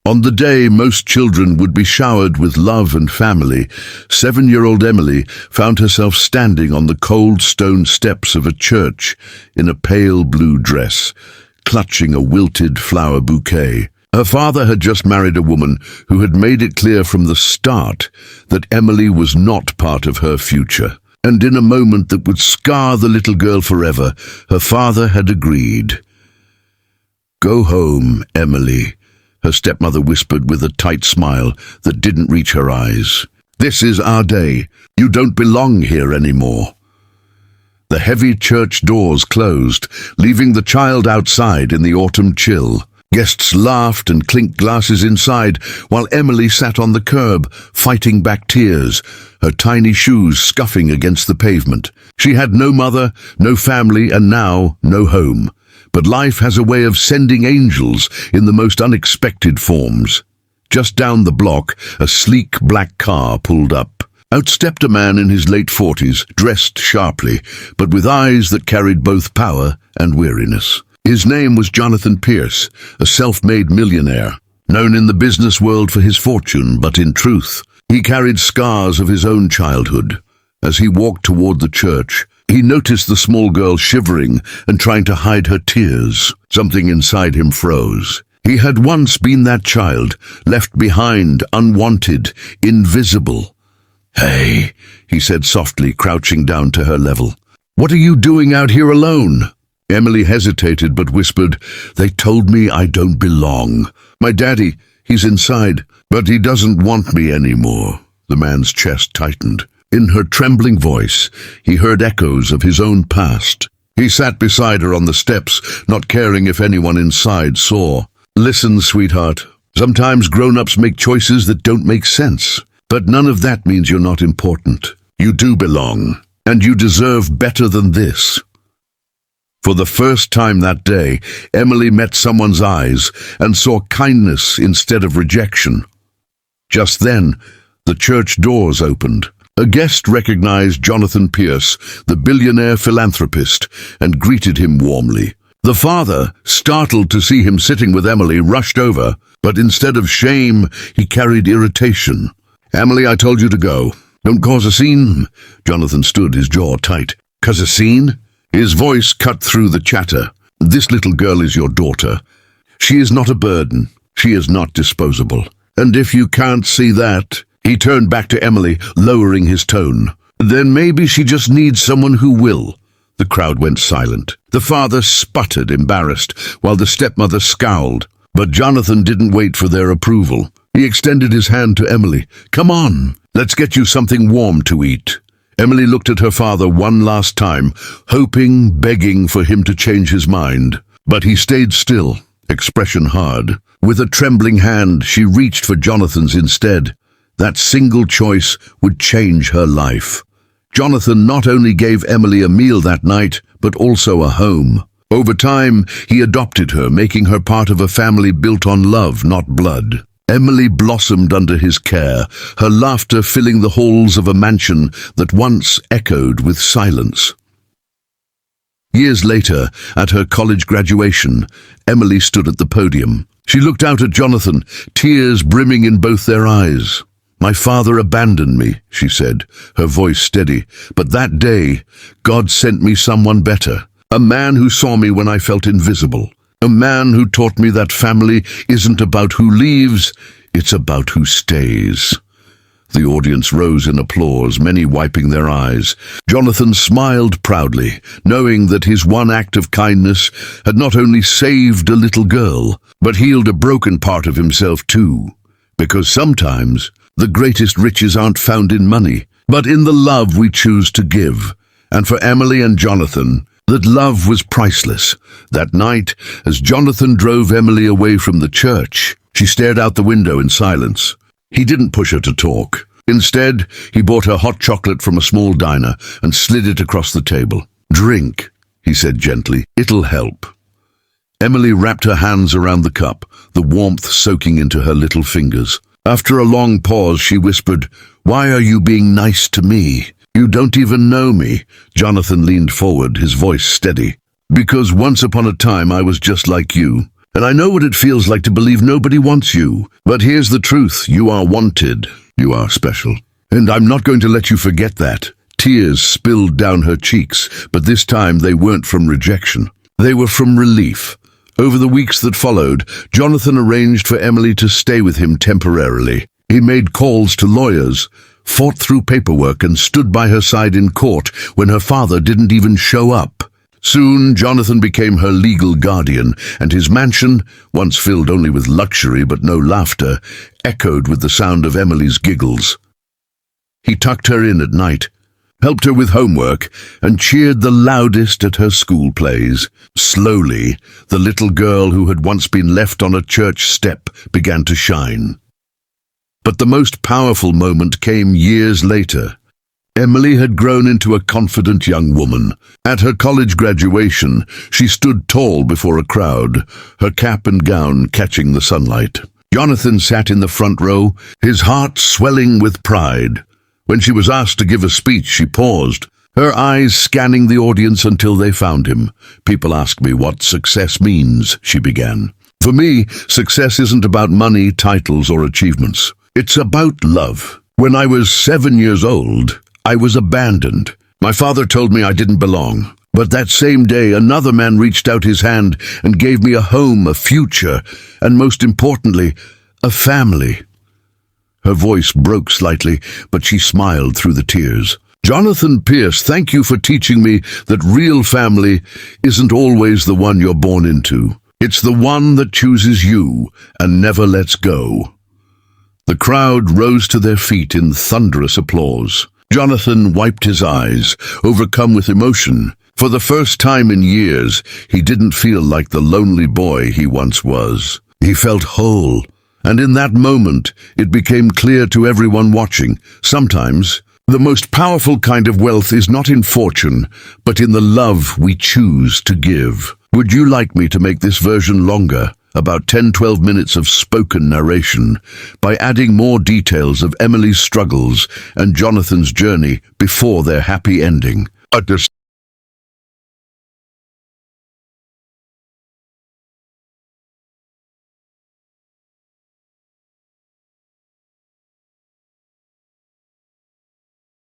On the day most children would be showered with love and family, 7-year-old Emily found herself standing on the cold stone steps of a church in a pale blue dress, clutching a wilted flower bouquet. Her father had just married a woman who had made it clear from the start that Emily was not part of her future. And in a moment that would scar the little girl forever, her father had agreed. "Go home, Emily," her stepmother whispered with a tight smile that didn't reach her eyes. "This is our day. You don't belong here anymore." The heavy church doors closed, leaving the child outside in the autumn chill. Guests laughed and clinked glasses inside, while Emily sat on the curb, fighting back tears, her tiny shoes scuffing against the pavement. She had no mother, no family, and now no home. But life has a way of sending angels in the most unexpected forms. Just down the block, a sleek black car pulled up. Out stepped a man in his late 40s, dressed sharply, but with eyes that carried both power and weariness. His name was Jonathan Pierce, a self-made millionaire, known in the business world for his fortune, but in truth, he carried scars of his own childhood. As he walked toward the church, he noticed the small girl shivering and trying to hide her tears. Something inside him froze. He had once been that child, left behind, unwanted, invisible. "Hey," he said softly, crouching down to her level. "What are you doing out here alone?" Emily hesitated but whispered, "They told me I don't belong. My daddy, he's inside, but he doesn't want me anymore." The man's chest tightened. In her trembling voice, he heard echoes of his own past. He sat beside her on the steps, not caring if anyone inside saw. "Listen, sweetheart, sometimes grown-ups make choices that don't make sense, but none of that means you're not important. You do belong, and you deserve better than this." For the first time that day, Emily met someone's eyes and saw kindness instead of rejection. Just then, the church doors opened. A guest recognized Jonathan Pierce, the billionaire philanthropist, and greeted him warmly. The father, startled to see him sitting with Emily, rushed over, but instead of shame, he carried irritation. "Emily, I told you to go. Don't cause a scene." Jonathan stood, his jaw tight. "Cause a scene?" His voice cut through the chatter. "This little girl is your daughter. She is not a burden. She is not disposable. And if you can't see that—" He turned back to Emily, lowering his tone. "Then maybe she just needs someone who will." The crowd went silent. The father sputtered, embarrassed, while the stepmother scowled. But Jonathan didn't wait for their approval. He extended his hand to Emily. "Come on, let's get you something warm to eat." Emily looked at her father one last time, hoping, begging for him to change his mind. But he stayed still, expression hard. With a trembling hand, she reached for Jonathan's instead. That single choice would change her life. Jonathan not only gave Emily a meal that night, but also a home. Over time, he adopted her, making her part of a family built on love, not blood. Emily blossomed under his care, her laughter filling the halls of a mansion that once echoed with silence. Years later, at her college graduation, Emily stood at the podium. She looked out at Jonathan, tears brimming in both their eyes. "My father abandoned me," she said, her voice steady. "But that day, God sent me someone better. A man who saw me when I felt invisible. A man who taught me that family isn't about who leaves, it's about who stays." The audience rose in applause, many wiping their eyes. Jonathan smiled proudly, knowing that his one act of kindness had not only saved a little girl, but healed a broken part of himself too. Because sometimes the greatest riches aren't found in money, but in the love we choose to give. And for Emily and Jonathan, that love was priceless. That night, as Jonathan drove Emily away from the church, she stared out the window in silence. He didn't push her to talk. Instead, he bought her hot chocolate from a small diner and slid it across the table. "Drink," he said gently. "It'll help." Emily wrapped her hands around the cup, the warmth soaking into her little fingers. After a long pause, she whispered, "Why are you being nice to me? You don't even know me." Jonathan leaned forward, his voice steady. "Because once upon a time I was just like you. And I know what it feels like to believe nobody wants you. But here's the truth. You are wanted. You are special. And I'm not going to let you forget that. Tears spilled down her cheeks, but this time they weren't from rejection. They were from relief. Over the weeks that followed, Jonathan arranged for Emily to stay with him temporarily. He made calls to lawyers, fought through paperwork, and stood by her side in court when her father didn't even show up. Soon, Jonathan became her legal guardian, and his mansion, once filled only with luxury but no laughter, echoed with the sound of Emily's giggles. He tucked her in at night, helped her with homework, and cheered the loudest at her school plays. Slowly, the little girl who had once been left on a church step began to shine. But the most powerful moment came years later. Emily had grown into a confident young woman. At her college graduation, she stood tall before a crowd, her cap and gown catching the sunlight. Jonathan sat in the front row, his heart swelling with pride. When she was asked to give a speech, she paused, her eyes scanning the audience until they found him. "People ask me what success means," she began. "For me, success isn't about money, titles, or achievements. It's about love. When I was 7 years old, I was abandoned. My father told me I didn't belong. But that same day, another man reached out his hand and gave me a home, a future, and most importantly, a family." Her voice broke slightly, but she smiled through the tears. "Jonathan Pierce, thank you for teaching me that real family isn't always the one you're born into. It's the one that chooses you and never lets go." The crowd rose to their feet in thunderous applause. Jonathan wiped his eyes, overcome with emotion. For the first time in years, he didn't feel like the lonely boy he once was. He felt whole. And in that moment, it became clear to everyone watching, sometimes the most powerful kind of wealth is not in fortune, but in the love we choose to give. Would you like me to make this version longer, about 10-12 minutes of spoken narration, by adding more details of Emily's struggles and Jonathan's journey before their happy ending?